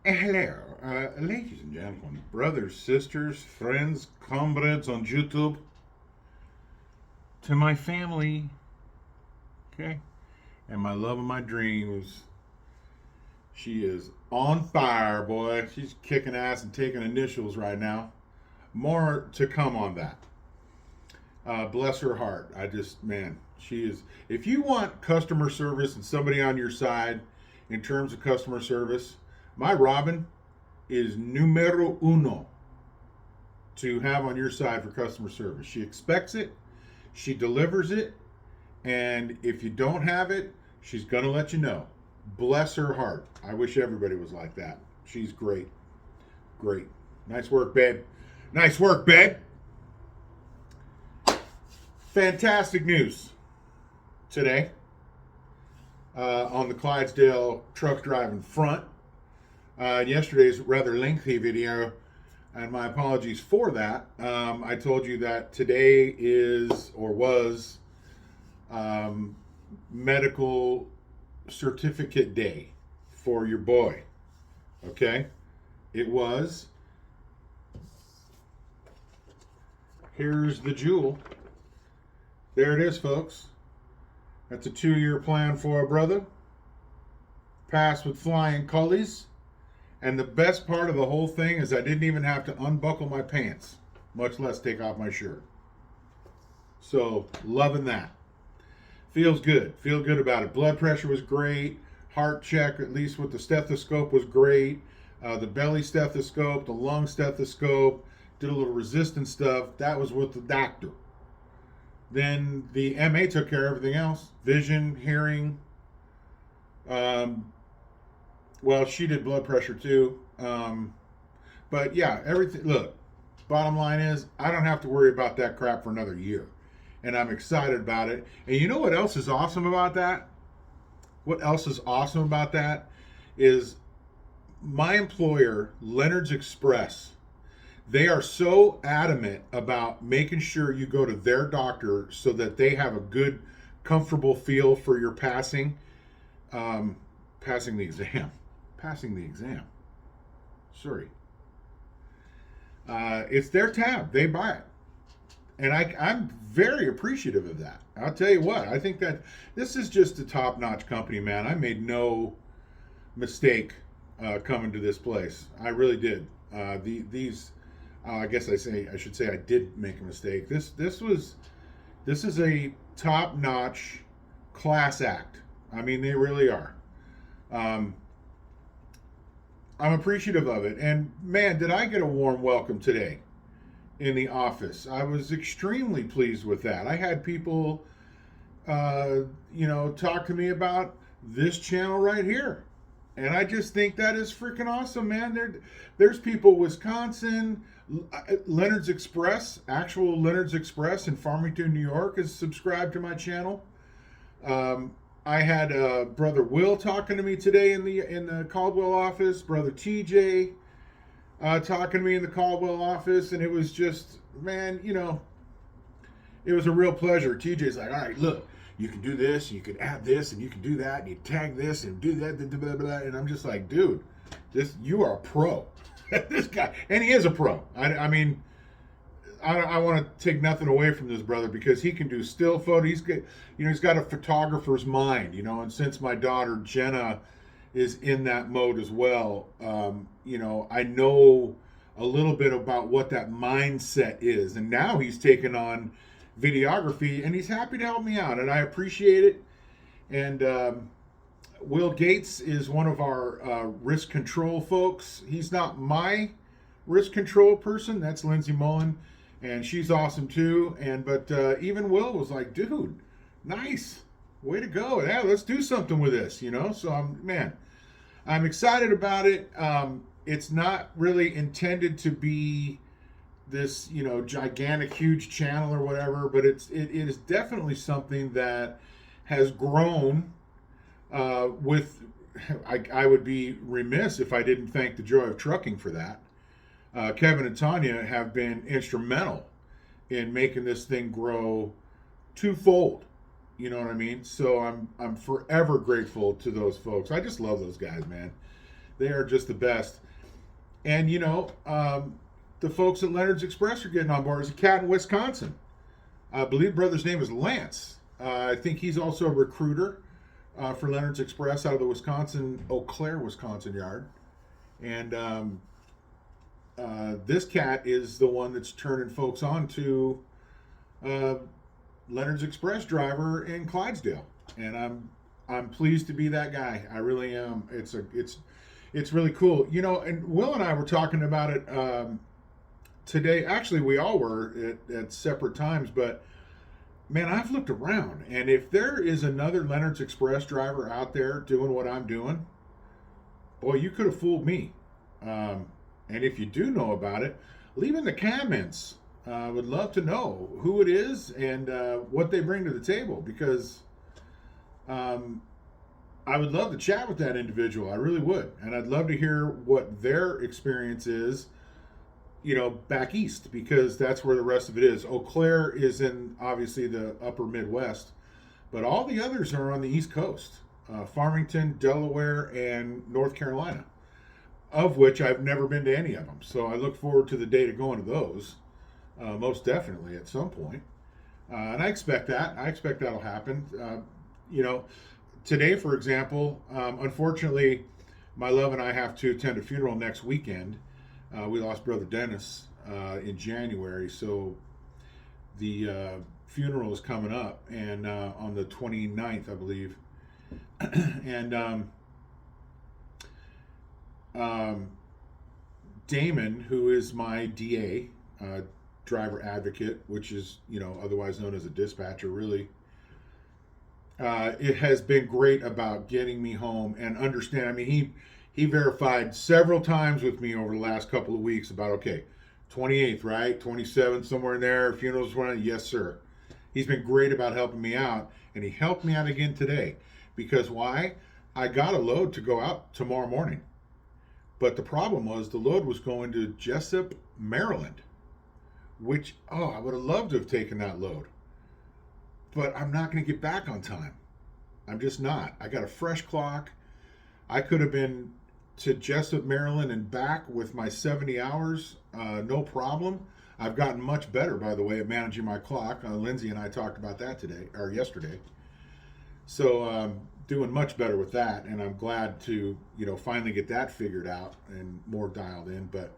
Hello, ladies and gentlemen, brothers, sisters, friends, comrades on YouTube, to my family, okay, and my love of my dreams. She is on fire, boy. She's kicking ass and taking initials right now. More to come on that. Bless her heart. Man, she is. If you want customer service and somebody on your side in terms of customer service, my Robin is numero uno to have on your side for customer service. She expects it, she delivers it, and if you don't have it, she's going to let you know. Bless her heart. I wish everybody was like that. She's great. Great. Nice work, babe. Nice work, babe. Fantastic news today on the Clydesdale truck driving front. Yesterday's rather lengthy video, and my apologies for that. I told you that today is or was medical certificate day for your boy. Okay? It was. Here's the jewel. There it is, folks. That's a 2-year plan for a brother. Passed with flying colors. And the best part of the whole thing is I didn't even have to unbuckle my pants, much less take off my shirt. So, loving that. Feels good. Feel good about it. Blood pressure was great. Heart check, at least with the stethoscope, was great. The belly stethoscope, the lung stethoscope, did a little resistance stuff. That was with the doctor. Then the MA took care of everything else. Vision, hearing. Well, she did blood pressure too. But yeah, everything. Look, bottom line is, I don't have to worry about that crap for another year. And I'm excited about it. And you know what else is awesome about that? What else is awesome about that is my employer, Leonard's Express. They are so adamant about making sure you go to their doctor so that they have a good, comfortable feel for your passing the exam. Passing the exam. Sorry. It's their tab. They buy it. And I'm very appreciative of that. I'll tell you what, I think that this is just a top-notch company, man. I made no mistake coming to this place. I really did. I guess I should say I did make a mistake. This is a top-notch class act. I mean, they really are. I'm appreciative of it. And man, did I get a warm welcome today in the office. I was extremely pleased with that. I had people, talk to me about this channel right here. And I just think that is freaking awesome, man. There's people, Wisconsin, Leonard's Express, actual Leonard's Express in Farmington, New York, is subscribed to my channel. I had brother Will talking to me today in the Caldwell office. Brother TJ talking to me in the Caldwell office, and it was just, man, it was a real pleasure. TJ's like, all right, look, you can do this, you can add this, and you can do that, and you tag this, and do that, blah, blah, blah. And I'm just like, dude, you are a pro. This guy, and he is a pro. I mean, I want to take nothing away from this brother because he can do still photo. He's got a photographer's mind, and since my daughter Jenna is in that mode as well, I know a little bit about what that mindset is, and now he's taken on videography, and he's happy to help me out, and I appreciate it. And Will Gates is one of our risk control folks. He's not my risk control person. That's Lindsay Mullen, and she's awesome too. But even Will was like, dude, nice, way to go. Yeah, let's do something with this, So I'm excited about it. It's not really intended to be this, gigantic, huge channel or whatever, but it is definitely something that has grown with. I would be remiss if I didn't thank the Joy of Trucking for that. Kevin and Tanya have been instrumental in making this thing grow twofold. You know what I mean? So I'm forever grateful to those folks. I just love those guys, man. They are just the best. And the folks at Leonard's Express are getting on board. There's a cat in Wisconsin. I believe brother's name is Lance. I think he's also a recruiter for Leonard's Express out of the Eau Claire, Wisconsin yard. And this cat is the one that's turning folks on to Leonard's Express driver in Clydesdale, and I'm pleased to be that guy. I really am. It's really cool, And Will and I were talking about it today. Actually, we all were at separate times, but man, I've looked around, and if there is another Leonard's Express driver out there doing what I'm doing, boy, you could have fooled me. And if you do know about it, leave in the comments. Would love to know who it is and what they bring to the table, because I would love to chat with that individual. I really would. And I'd love to hear what their experience is, back east, because that's where the rest of it is. Eau Claire is in, obviously, the upper Midwest, but all the others are on the East Coast. Farmington, Delaware, and North Carolina, of which I've never been to any of them. So I look forward to the day to going to those, most definitely at some point. And I expect that. I expect that'll happen. Today, for example, unfortunately, my love and I have to attend a funeral next weekend. We lost Brother Dennis in January, so the funeral is coming up, and on the 29th, I believe. And Damon, who is my DA, driver advocate, which is, otherwise known as a dispatcher, really, it has been great about getting me home and understand. I mean, he verified several times with me over the last couple of weeks about, okay, 28th, right? 27th, somewhere in there, funerals running. Yes, sir. He's been great about helping me out, and he helped me out again today. Because why? I got a load to go out tomorrow morning. But the problem was the load was going to Jessup, Maryland, which, I would have loved to have taken that load. But I'm not going to get back on time. I'm just not. I got a fresh clock. I could have been to Jessup, Maryland and back with my 70 hours, no problem. I've gotten much better, by the way, at managing my clock. Lindsay and I talked about that yesterday. So doing much better with that, and I'm glad to, finally get that figured out and more dialed in. But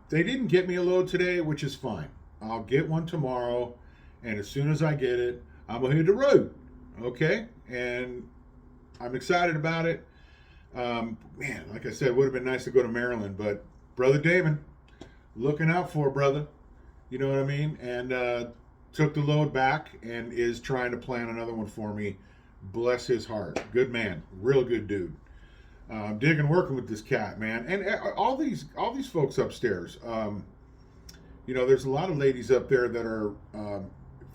they didn't get me a load today, which is fine. I'll get one tomorrow, and as soon as I get it, I'm going to hit the road, okay? And I'm excited about it. Man, like I said, it would have been nice to go to Maryland, but Brother Damon, looking out for brother, you know what I mean? And took the load back and is trying to plan another one for me. Bless his heart. Good man. Real good dude. I'm digging working with this cat, man. And all these folks upstairs. There's a lot of ladies up there that are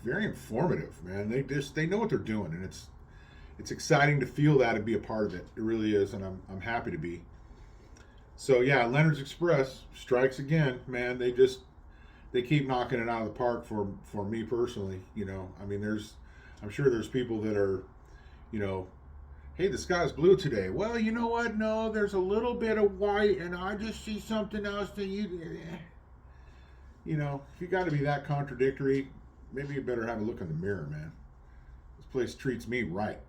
very informative, man. They know what they're doing, and it's exciting to feel that and be a part of it. It really is, and I'm happy to be. So yeah, Leonard's Express strikes again, man. They keep knocking it out of the park for me personally. I mean, I'm sure there's people that are, hey, the sky's blue today. Well, you know what? No, there's a little bit of white, and I just see something else that if you got to be that contradictory, maybe you better have a look in the mirror, man. This place treats me right,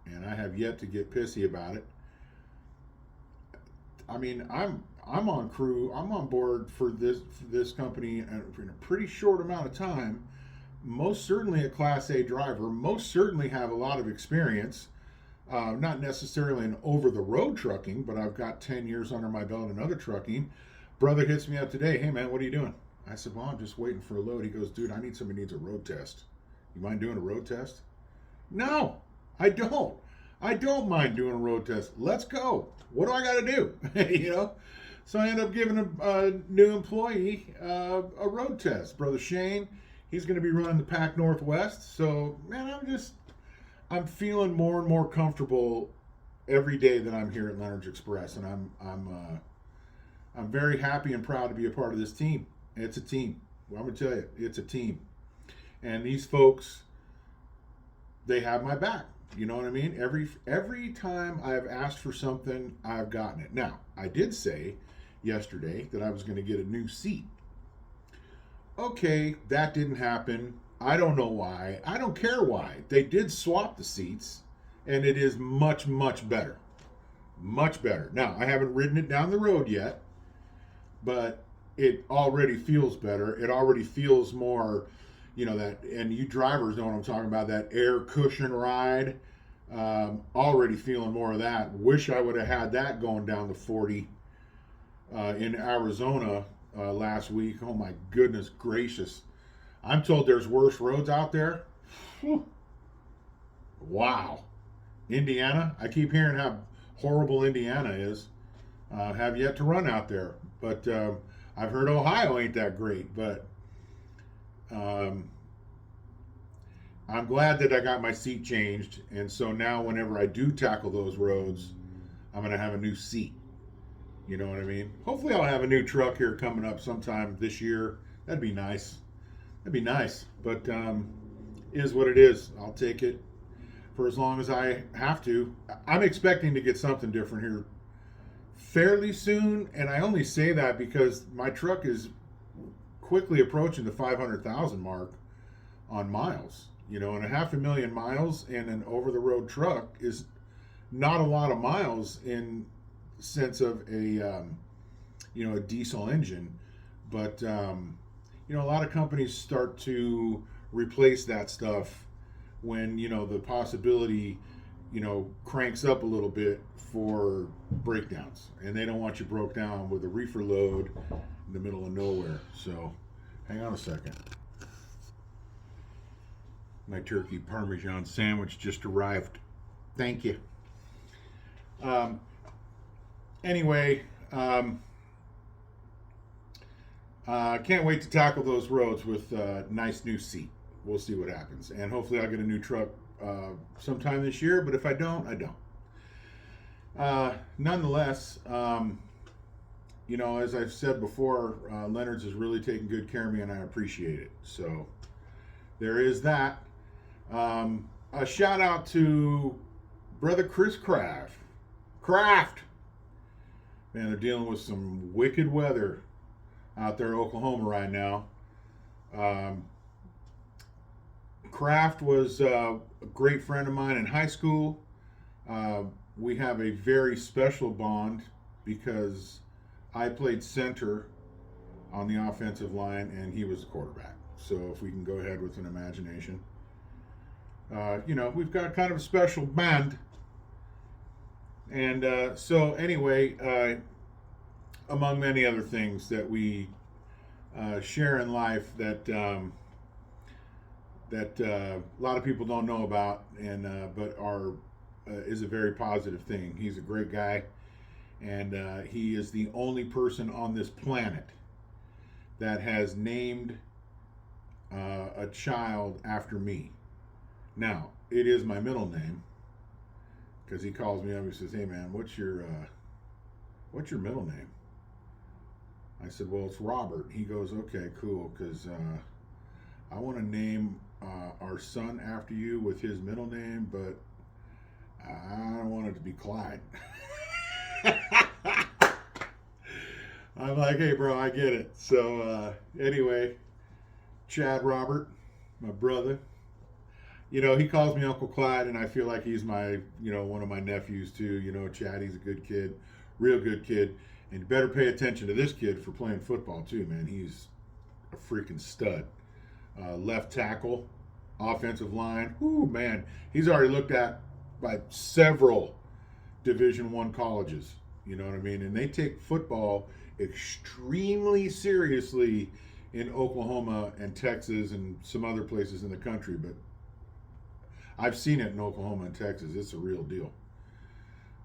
and I have yet to get pissy about it. I mean, I'm on crew. I'm on board for this company in a pretty short amount of time. Most certainly a Class A driver. Most certainly have a lot of experience. Not necessarily in over-the-road trucking, but I've got 10 years under my belt in other trucking. Brother hits me up today. Hey, man, what are you doing? I said, well, I'm just waiting for a load. He goes, dude, I need somebody who needs a road test. You mind doing a road test? No, I don't. I don't mind doing a road test. Let's go. What do I got to do? So I end up giving a new employee a road test. Brother Shane, he's going to be running the Pac Northwest. So, man, I'm feeling more and more comfortable every day that I'm here at Leonard's Express, and I'm very happy and proud to be a part of this team. It's a team. Well, I'm going to tell you, it's a team. And these folks, they have my back. You know what I mean? Every time I've asked for something, I've gotten it. Now, I did say yesterday that I was going to get a new seat. Okay, that didn't happen. I don't know why. I don't care why. They did swap the seats, and it is much, much better. Much better. Now, I haven't ridden it down the road yet, but it already feels better. It already feels more, that, and you drivers know what I'm talking about, that air cushion ride. Already feeling more of that. Wish I would have had that going down the 40 in Arizona last week. Oh my goodness gracious. I'm told there's worse roads out there. Whew. Wow. Indiana, I keep hearing how horrible Indiana is. Have yet to run out there. But I've heard Ohio ain't that great. But I'm glad that I got my seat changed. And so now whenever I do tackle those roads, I'm going to have a new seat. You know what I mean? Hopefully I'll have a new truck here coming up sometime this year. That'd be nice. That'd be nice. But is what it is. I'll take it for as long as I have to. I'm expecting to get something different here fairly soon. And I only say that because my truck is quickly approaching the 500,000 mark on miles. And 500,000 miles in an over-the-road truck is not a lot of miles in sense of a diesel engine. But a lot of companies start to replace that stuff when the possibility cranks up a little bit for breakdowns, and they don't want you broke down with a reefer load in the middle of nowhere. So hang on a second. My turkey parmesan sandwich just arrived. Thank you. Anyway, can't wait to tackle those roads with a nice new seat. We'll see what happens. And hopefully I'll get a new truck sometime this year, but if I don't, I don't. Nonetheless, as I've said before, Leonard's has really taken good care of me, and I appreciate it. So there is that. A shout out to brother Chris Kraft. Man, they're dealing with some wicked weather out there in Oklahoma right now. Kraft was a great friend of mine in high school. We have a very special bond because I played center on the offensive line and he was the quarterback. So if we can go ahead with an imagination. We've got kind of a special bond. And so anyway, among many other things that we share in life that a lot of people don't know about, and but is a very positive thing. He's a great guy, and he is the only person on this planet that has named a child after me. Now, it is my middle name, because he calls me up and says, "Hey man, what's your middle name?" I said, "Well, it's Robert." He goes, "Okay, cool, because I want to name our son after you with his middle name, but I don't want it to be Clyde." I'm like, "Hey bro, I get it." So anyway, Chad Robert, my brother, he calls me Uncle Clyde, and I feel like he's my, one of my nephews too. Chad, he's a good kid, real good kid. And you better pay attention to this kid for playing football too, man. He's a freaking stud. Left tackle, offensive line. Ooh, man, he's already looked at by several Division I colleges. You know what I mean? And they take football extremely seriously in Oklahoma and Texas and some other places in the country. But I've seen it in Oklahoma and Texas. It's a real deal.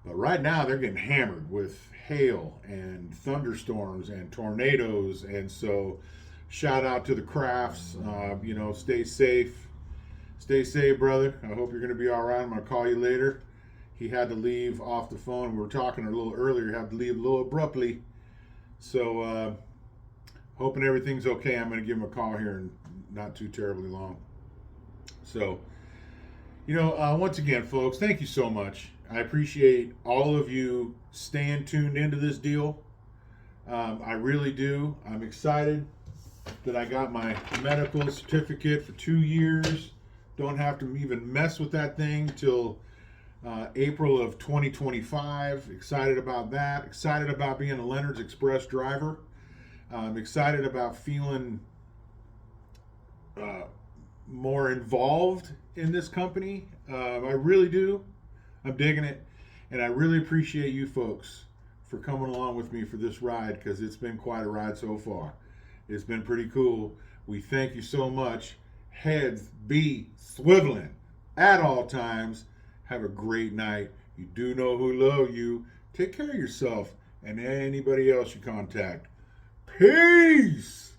But right now they're getting hammered with hail and thunderstorms and tornadoes. And so shout out to the Crafts. Stay safe. Stay safe, brother. I hope you're going to be all right. I'm going to call you later. He had to leave off the phone. We were talking a little earlier. He had to leave a little abruptly. So hoping everything's okay. I'm going to give him a call here in not too terribly long. So Once again, folks, thank you so much. I appreciate all of you staying tuned into this deal. I really do. I'm excited that I got my medical certificate for 2 years. Don't have to even mess with that thing till April of 2025. Excited about that. Excited about being a Leonard's Express driver. I'm excited about feeling uh, more involved in this company. I really do. I'm digging it. And I really appreciate you folks for coming along with me for this ride because it's been quite a ride so far. It's been pretty cool. We thank you so much. Heads be swiveling at all times. Have a great night. You do know who love you. Take care of yourself and anybody else you contact. Peace.